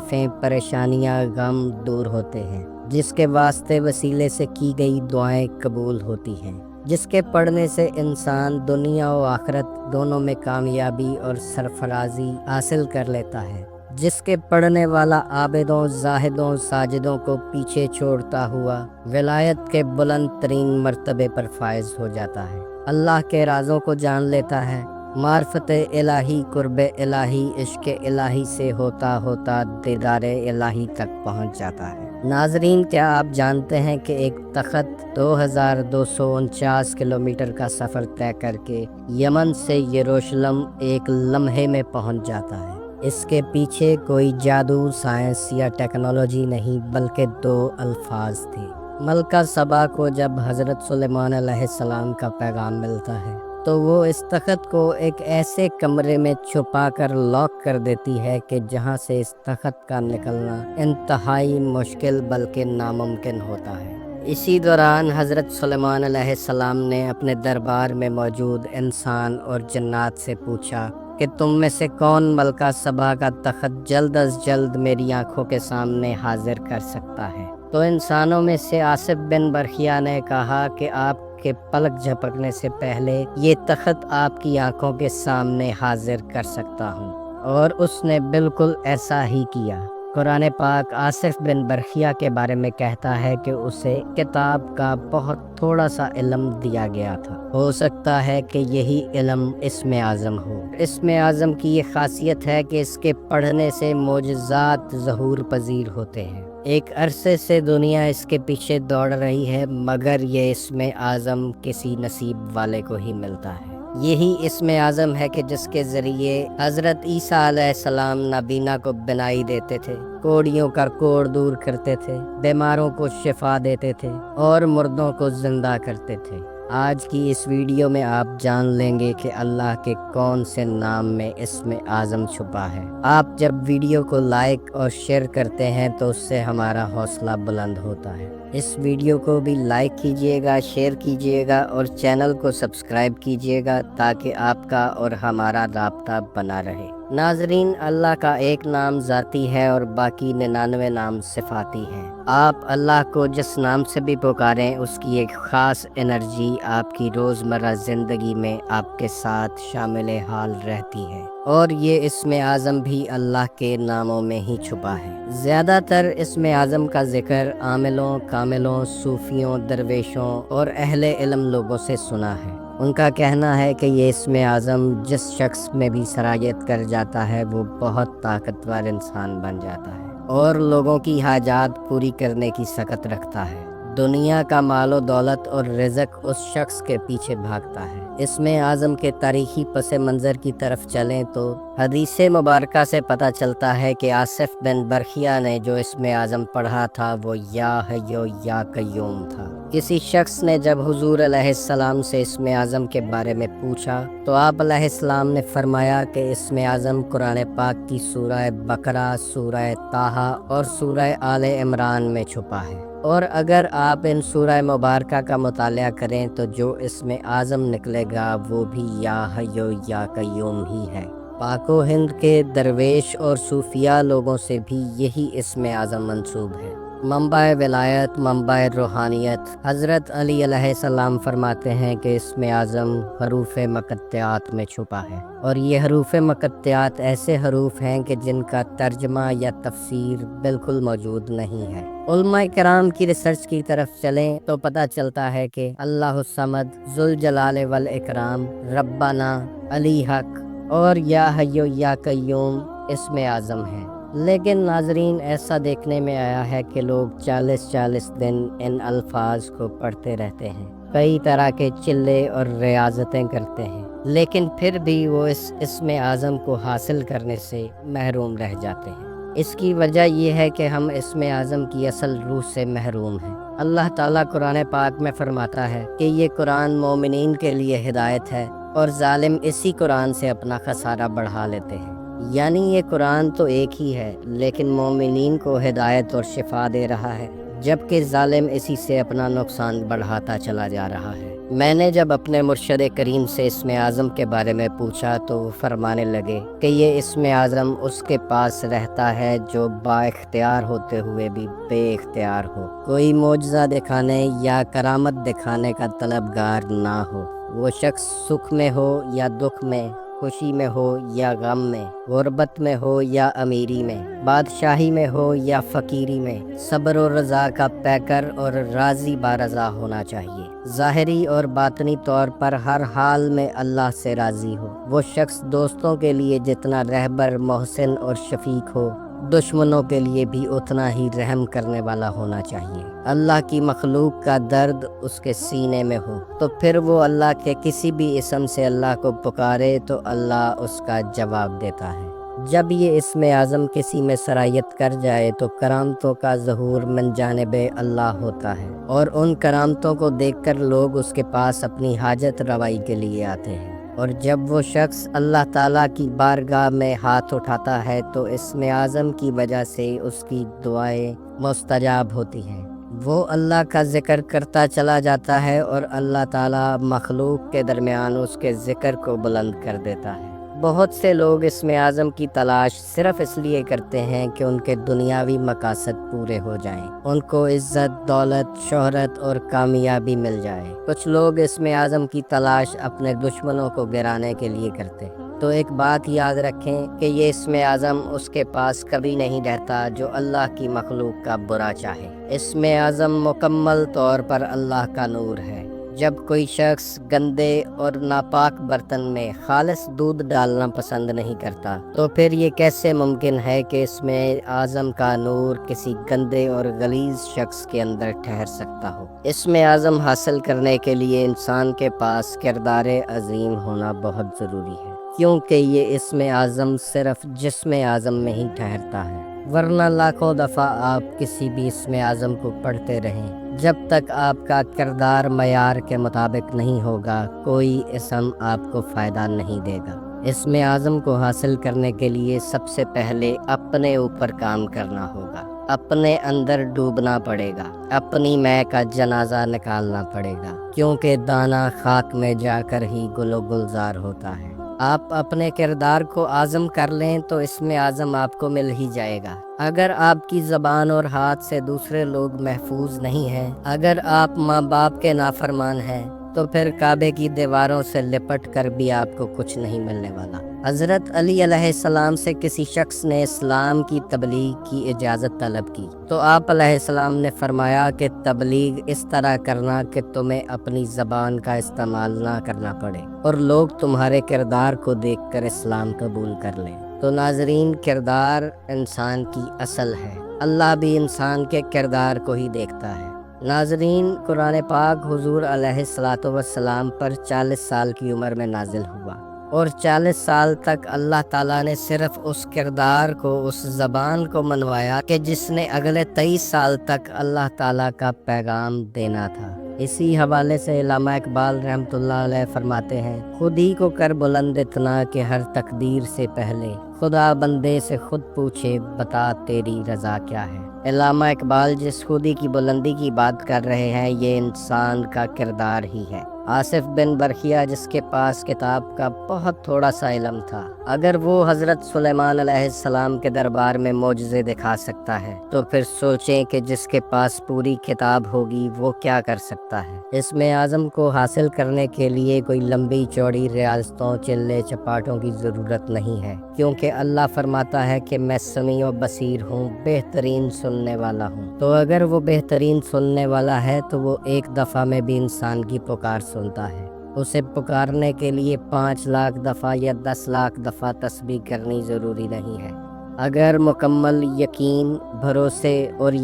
تکلیفیں، پریشانیاں، غم دور ہوتے ہیں، جس کے واسطے وسیلے سے کی گئی دعائیں قبول ہوتی ہیں، جس کے پڑھنے سے انسان دنیا و آخرت دونوں میں کامیابی اور سرفرازی حاصل کر لیتا ہے، جس کے پڑھنے والا عابدوں، زاہدوں، ساجدوں کو پیچھے چھوڑتا ہوا ولایت کے بلند ترین مرتبے پر فائز ہو جاتا ہے، اللہ کے رازوں کو جان لیتا ہے، معرفت الہی، قرب الہی، عشق الہی سے ہوتا ہوتا دیدار الہی تک پہنچ جاتا ہے۔ ناظرین، کیا آپ جانتے ہیں کہ ایک تخت 2249 کلومیٹر کا سفر طے کر کے یمن سے یروشلم ایک لمحے میں پہنچ جاتا ہے؟ اس کے پیچھے کوئی جادو، سائنس یا ٹیکنالوجی نہیں، بلکہ 2 الفاظ تھے۔ ملکہ سبا کو جب حضرت سلیمان علیہ السلام کا پیغام ملتا ہے تو وہ اس تخت کو ایک ایسے کمرے میں چھپا کر لاک کر دیتی ہے کہ جہاں سے اس تخت کا نکلنا انتہائی مشکل بلکہ ناممکن ہوتا ہے۔ اسی دوران حضرت سلیمان علیہ السلام نے اپنے دربار میں موجود انسان اور جنات سے پوچھا کہ تم میں سے کون ملکہ سبا کا تخت جلد از جلد میری آنکھوں کے سامنے حاضر کر سکتا ہے؟ تو انسانوں میں سے آصف بن برخیا نے کہا کہ آپ کے پلک جھپکنے سے پہلے یہ تخت آپ کی آنکھوں کے سامنے حاضر کر سکتا ہوں، اور اس نے بالکل ایسا ہی کیا۔ قرآن پاک آصف بن برخیا کے بارے میں کہتا ہے کہ اسے کتاب کا بہت تھوڑا سا علم دیا گیا تھا، ہو سکتا ہے کہ یہی علم اسم اعظم ہو۔ اسم اعظم کی یہ خاصیت ہے کہ اس کے پڑھنے سے معجزات ظہور پذیر ہوتے ہیں۔ ایک عرصے سے دنیا اس کے پیچھے دوڑ رہی ہے، مگر یہ اسم اعظم کسی نصیب والے کو ہی ملتا ہے۔ یہی اسم اعظم ہے کہ جس کے ذریعے حضرت عیسیٰ علیہ السلام نابینا کو بینائی دیتے تھے، کوڑیوں کا کوڑ دور کرتے تھے، بیماروں کو شفا دیتے تھے اور مردوں کو زندہ کرتے تھے۔ آج کی اس ویڈیو میں آپ جان لیں گے کہ اللہ کے کون سے نام میں اسم اعظم چھپا ہے۔ آپ جب ویڈیو کو لائک اور شیئر کرتے ہیں تو اس سے ہمارا حوصلہ بلند ہوتا ہے۔ اس ویڈیو کو بھی لائک کیجئے گا، شیئر کیجئے گا اور چینل کو سبسکرائب کیجئے گا تاکہ آپ کا اور ہمارا رابطہ بنا رہے۔ ناظرین، اللہ کا ایک نام ذاتی ہے اور باقی 99 نام صفاتی ہیں۔ آپ اللہ کو جس نام سے بھی پکاریں، اس کی ایک خاص انرجی آپ کی روزمرہ زندگی میں آپ کے ساتھ شامل حال رہتی ہے، اور یہ اسم اعظم بھی اللہ کے ناموں میں ہی چھپا ہے۔ زیادہ تر اسم اعظم کا ذکر عاملوں، کاملوں، صوفیوں، درویشوں اور اہل علم لوگوں سے سنا ہے۔ ان کا کہنا ہے کہ یہ اسم اعظم جس شخص میں بھی سرایت کر جاتا ہے وہ بہت طاقتور انسان بن جاتا ہے اور لوگوں کی حاجات پوری کرنے کی سکت رکھتا ہے۔ دنیا کا مال و دولت اور رزق اس شخص کے پیچھے بھاگتا ہے۔ اسم اعظم کے تاریخی پس منظر کی طرف چلیں تو حدیث مبارکہ سے پتہ چلتا ہے کہ آصف بن برخیا نے جو اسم اعظم پڑھا تھا وہ یا حیو یا قیوم تھا۔ کسی شخص نے جب حضور علیہ السلام سے اسم اعظم کے بارے میں پوچھا تو آپ علیہ السلام نے فرمایا کہ اسم اعظم قرآن پاک کی سورہ بقرہ، سورہ طٰہٰ اور سورہ آل عمران میں چھپا ہے، اور اگر آپ ان سورہ مبارکہ کا مطالعہ کریں تو جو اسم اعظم نکلے گا وہ بھی یا حیو یا قیوم ہی ہے۔ پاک و ہند کے درویش اور صوفیاء لوگوں سے بھی یہی اسم اعظم منسوب ہے۔ منبع ولایت، منبع روحانیت۔ حضرت علی علیہ السلام فرماتے ہیں کہ اسم اعظم حروف مقطعات میں چھپا ہے، اور یہ حروف مقطعات ایسے حروف ہیں کہ جن کا ترجمہ یا تفسیر بالکل موجود نہیں ہے۔ علماء کرام کی ریسرچ کی طرف چلیں تو پتہ چلتا ہے کہ اللہ الصمد، ذوالجلال والاکرام، ربنا، علی حق اور یا حیو یا قیوم اسم اعظم ہیں۔ لیکن ناظرین، ایسا دیکھنے میں آیا ہے کہ لوگ 40 دن ان الفاظ کو پڑھتے رہتے ہیں، کئی طرح کے چلے اور ریاضتیں کرتے ہیں، لیکن پھر بھی وہ اس اسم اعظم کو حاصل کرنے سے محروم رہ جاتے ہیں۔ اس کی وجہ یہ ہے کہ ہم اسم اعظم کی اصل روح سے محروم ہیں۔ اللہ تعالیٰ قرآن پاک میں فرماتا ہے کہ یہ قرآن مومنین کے لیے ہدایت ہے، اور ظالم اسی قرآن سے اپنا خسارہ بڑھا لیتے ہیں۔ یعنی یہ قرآن تو ایک ہی ہے، لیکن مومنین کو ہدایت اور شفا دے رہا ہے، جبکہ ظالم اسی سے اپنا نقصان بڑھاتا چلا جا رہا ہے۔ میں نے جب اپنے مرشد کریم سے اسم اعظم کے بارے میں پوچھا تو وہ فرمانے لگے کہ یہ اسم اعظم اس کے پاس رہتا ہے جو با اختیار ہوتے ہوئے بھی بے اختیار ہو، کوئی معجزہ دکھانے یا کرامت دکھانے کا طلبگار نہ ہو۔ وہ شخص سکھ میں ہو یا دکھ میں، خوشی میں ہو یا غم میں، غربت میں ہو یا امیری میں، بادشاہی میں ہو یا فقیری میں، صبر و رضا کا پیکر اور راضی بارضا ہونا چاہیے، ظاہری اور باطنی طور پر ہر حال میں اللہ سے راضی ہو۔ وہ شخص دوستوں کے لیے جتنا رہبر، محسن اور شفیق ہو، دشمنوں کے لیے بھی اتنا ہی رحم کرنے والا ہونا چاہیے۔ اللہ کی مخلوق کا درد اس کے سینے میں ہو تو پھر وہ اللہ کے کسی بھی اسم سے اللہ کو پکارے تو اللہ اس کا جواب دیتا ہے۔ جب یہ اسم اعظم کسی میں سرایت کر جائے تو کرامتوں کا ظہور من جانب اللہ ہوتا ہے، اور ان کرامتوں کو دیکھ کر لوگ اس کے پاس اپنی حاجت روائی کے لیے آتے ہیں، اور جب وہ شخص اللہ تعالیٰ کی بارگاہ میں ہاتھ اٹھاتا ہے تو اسم اعظم کی وجہ سے اس کی دعائیں مستجاب ہوتی ہیں۔ وہ اللہ کا ذکر کرتا چلا جاتا ہے اور اللہ تعالیٰ مخلوق کے درمیان اس کے ذکر کو بلند کر دیتا ہے۔ بہت سے لوگ اسم اعظم کی تلاش صرف اس لیے کرتے ہیں کہ ان کے دنیاوی مقاصد پورے ہو جائیں، ان کو عزت، دولت، شہرت اور کامیابی مل جائے۔ کچھ لوگ اسم اعظم کی تلاش اپنے دشمنوں کو گرانے کے لیے کرتے ہیں۔ تو ایک بات یاد رکھیں کہ یہ اسم اعظم اس کے پاس کبھی نہیں رہتا جو اللہ کی مخلوق کا برا چاہے۔ اسم اعظم مکمل طور پر اللہ کا نور ہے۔ جب کوئی شخص گندے اور ناپاک برتن میں خالص دودھ ڈالنا پسند نہیں کرتا تو پھر یہ کیسے ممکن ہے کہ اسم اعظم کا نور کسی گندے اور غلیظ شخص کے اندر ٹھہر سکتا ہو؟ اسم اعظم حاصل کرنے کے لیے انسان کے پاس کردار عظیم ہونا بہت ضروری ہے، کیونکہ یہ اسم اعظم صرف جسم اعظم میں ہی ٹھہرتا ہے، ورنہ لاکھوں دفعہ آپ کسی بھی اسم اعظم کو پڑھتے رہیں، جب تک آپ کا کردار معیار کے مطابق نہیں ہوگا کوئی اسم آپ کو فائدہ نہیں دے گا۔ اسم اعظم کو حاصل کرنے کے لیے سب سے پہلے اپنے اوپر کام کرنا ہوگا، اپنے اندر ڈوبنا پڑے گا، اپنی میں کا جنازہ نکالنا پڑے گا، کیونکہ دانہ خاک میں جا کر ہی گل و گلزار ہوتا ہے۔ آپ اپنے کردار کو عازم کر لیں تو اسم اعظم آپ کو مل ہی جائے گا۔ اگر آپ کی زبان اور ہاتھ سے دوسرے لوگ محفوظ نہیں ہیں، اگر آپ ماں باپ کے نافرمان ہیں، تو پھر کعبے کی دیواروں سے لپٹ کر بھی آپ کو کچھ نہیں ملنے والا۔ حضرت علی علیہ السلام سے کسی شخص نے اسلام کی تبلیغ کی اجازت طلب کی تو آپ علیہ السلام نے فرمایا کہ تبلیغ اس طرح کرنا کہ تمہیں اپنی زبان کا استعمال نہ کرنا پڑے اور لوگ تمہارے کردار کو دیکھ کر اسلام قبول کر لیں۔ تو ناظرین، کردار انسان کی اصل ہے، اللہ بھی انسان کے کردار کو ہی دیکھتا ہے۔ ناظرین، قرآن پاک حضور علیہ السلام پر 40 سال کی عمر میں نازل ہوا، اور 40 سال تک اللہ تعالیٰ نے صرف اس کردار کو، اس زبان کو منوایا کہ جس نے اگلے 23 سال تک اللہ تعالیٰ کا پیغام دینا تھا۔ اسی حوالے سے علامہ اقبال رحمۃ اللہ علیہ فرماتے ہیں، خود ہی کو کر بلند اتنا کہ ہر تقدیر سے پہلے خدا بندے سے خود پوچھے بتا تیری رضا کیا ہے۔ علامہ اقبال جس خودی کی بلندی کی بات کر رہے ہیں یہ انسان کا کردار ہی ہے۔ آصف بن برخیا جس کے پاس کتاب کا بہت تھوڑا سا علم تھا، اگر وہ حضرت سلیمان علیہ السلام کے دربار میں معجزے دکھا سکتا ہے تو پھر سوچیں کہ جس کے پاس پوری کتاب ہوگی وہ کیا کر سکتا ہے۔ اسم اعظم کو حاصل کرنے کے لیے کوئی لمبی چوڑی ریاضتوں، چلے چپاٹوں کی ضرورت نہیں ہے، کیونکہ اللہ فرماتا ہے کہ میں سمیع و بصیر ہوں، بہترین سننے والا ہوں۔ تو اگر وہ بہترین سننے والا ہے تو وہ ایک دفعہ میں بھی انسان کی پکار سنتا ہے۔ اسے پکارنے کے لیے 5 لاکھ دفعہ یا 10 لاکھ دفعہ تسبیح کرنی ضروری نہیں ہے۔ اگر مکمل یقین، بھروسے اور